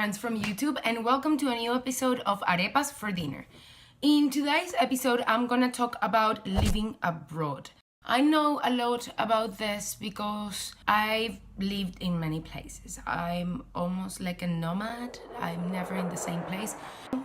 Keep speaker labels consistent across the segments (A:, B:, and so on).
A: friends from YouTube, and welcome to a new episode of Arepas for dinner. In today's episode, I'm gonna talk about living abroad. I know a lot about this because I've lived in many places. I'm almost like a nomad. I'm never in the same place.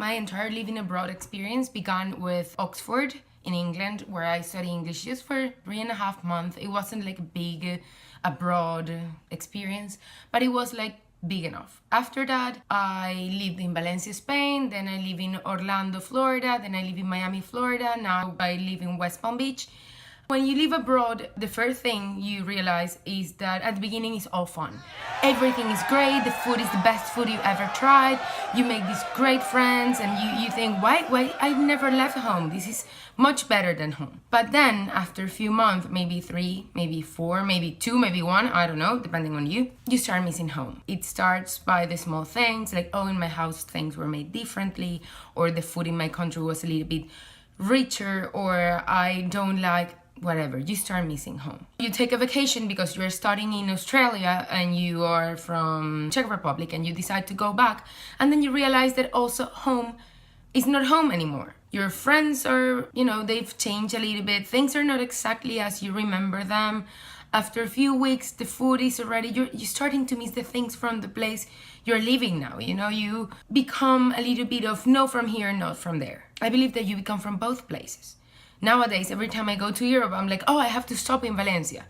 A: My entire living abroad experience began with Oxford in England, where I studied English just for 3.5 months. It wasn't like a big abroad experience, but it was like big enough. After that, I lived in Valencia, Spain, then I live in Orlando, Florida, then I live in Miami, Florida, now I live in West Palm Beach. When you live abroad, the first thing you realize is that at the beginning it's all fun. Everything is great, the food is the best food you ever tried, you make these great friends, and you think, why, I've never left home, this is much better than home. But then, after a few months, maybe 3, maybe 4, maybe 2, maybe 1, I don't know, depending on you start missing home. It starts by the small things, like, oh, in my house things were made differently, or the food in my country was a little bit richer, or I don't like whatever. You start missing home. You take a vacation because you're studying in Australia and you are from Czech Republic and you decide to go back, and then you realize that also home is not home anymore. Your friends are, they've changed a little bit. Things are not exactly as you remember them. After a few weeks, the food is already, you're starting to miss the things from the place you're living now. You become a little bit of no from here, not from there. I believe that you become from both places. Nowadays, every time I go to Europe, I'm like, oh, I have to stop in Valencia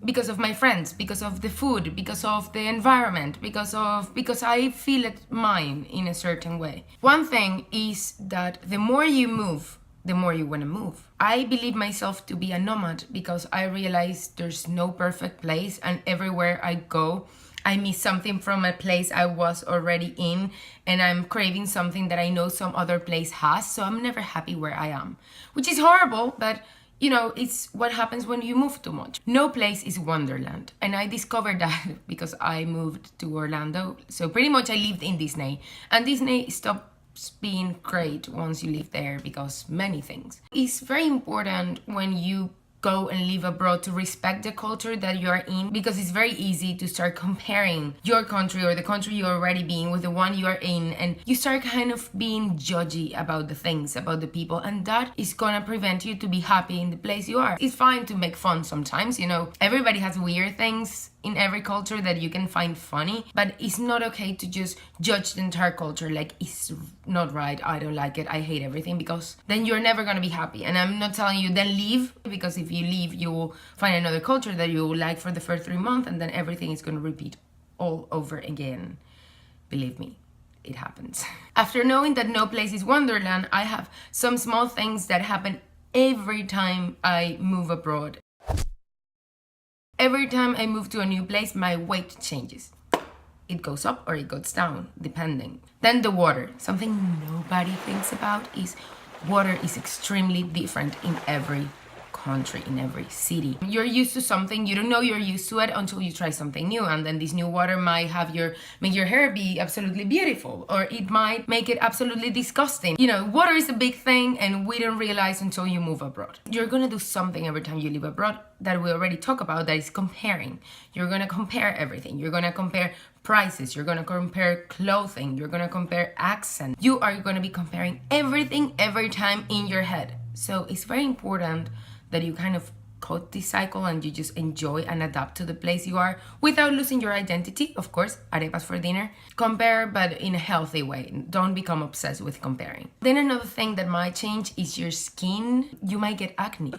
A: because of my friends, because of the food, because of the environment, because I feel it mine in a certain way. One thing is that the more you move, the more you want to move. I believe myself to be a nomad because I realize there's no perfect place, and everywhere I go, I miss something from a place I was already in, and I'm craving something that I know some other place has, so I'm never happy where I am. Which is horrible, but it's what happens when you move too much. No place is Wonderland, and I discovered that because I moved to Orlando. So pretty much I lived in Disney, and Disney stops being great once you live there because many things. It's very important when you go and live abroad to respect the culture that you are in, because it's very easy to start comparing your country or the country you're already being with the one you are in, and you start kind of being judgy about the things, about the people, and that is gonna prevent you to be happy in the place you are. It's fine to make fun sometimes, everybody has weird things in every culture that you can find funny, but it's not okay to just judge the entire culture like it's not right, I don't like it, I hate everything, because then you're never gonna be happy. And I'm not telling you then leave, because if you leave you will find another culture that you will like for the first 3 months, and then everything is gonna repeat all over again. Believe me, it happens. After knowing that no place is Wonderland, I have some small things that happen every time I move abroad. Every time I move to a new place, my weight changes. It goes up or it goes down, depending. Then the water. Something nobody thinks about is water is extremely different in every country, in every city. You're used to something, you don't know you're used to it until you try something new, and then this new water might make your hair be absolutely beautiful, or it might make it absolutely disgusting. Water is a big thing, and we don't realize until you move abroad. You're gonna do something every time you live abroad that we already talked about, that is comparing. You're gonna compare everything. You're gonna compare prices, you're gonna compare clothing, you're gonna compare accent. You are gonna be comparing everything every time in your head. So it's very important that you kind of cut this cycle and you just enjoy and adapt to the place you are without losing your identity. Of course, arepas for dinner. Compare, but in a healthy way. Don't become obsessed with comparing. Then another thing that might change is your skin. You might get acne.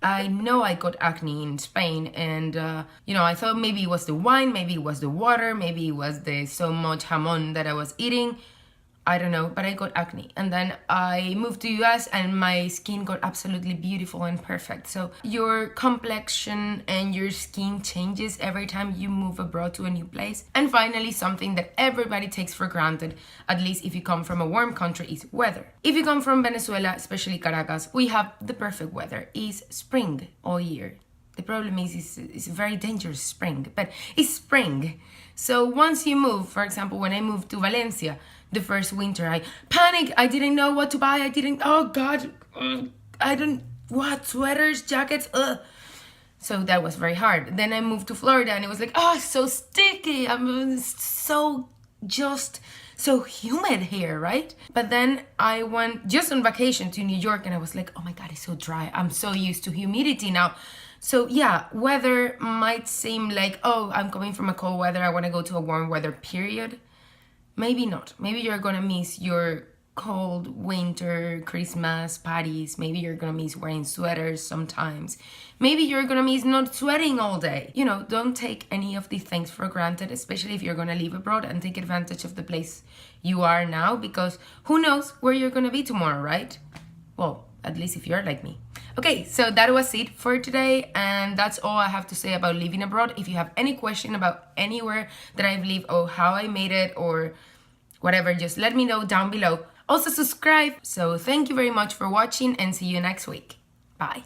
A: I know I got acne in Spain, and I thought maybe it was the wine, maybe it was the water, maybe it was the so much jamon that I was eating. I don't know, but I got acne. And then I moved to US and my skin got absolutely beautiful and perfect. So your complexion and your skin changes every time you move abroad to a new place. And finally, something that everybody takes for granted, at least if you come from a warm country, is weather. If you come from Venezuela, especially Caracas, we have the perfect weather. It's spring all year. The problem is it's a very dangerous spring, but it's spring. So once you move, for example, when I moved to Valencia, the first winter, I panicked. I didn't know what to buy. Oh God, what, sweaters, jackets, So that was very hard. Then I moved to Florida and it was like, oh, so sticky. I'm so just so humid here, right? But then I went just on vacation to New York and I was like, oh my God, it's so dry. I'm so used to humidity now. So yeah, weather might seem like, oh, I'm coming from a cold weather, I want to go to a warm weather, period. Maybe not. Maybe you're gonna miss your cold winter Christmas parties. Maybe you're gonna miss wearing sweaters sometimes. Maybe you're gonna miss not sweating all day. You know, don't take any of these things for granted, especially if you're gonna live abroad, and take advantage of the place you are now, because who knows where you're gonna be tomorrow, right? Well, at least if you're like me. Okay, so that was it for today, and that's all I have to say about living abroad. If you have any question about anywhere that I've lived or how I made it or whatever, just let me know down below. Also subscribe. So thank you very much for watching and see you next week. Bye.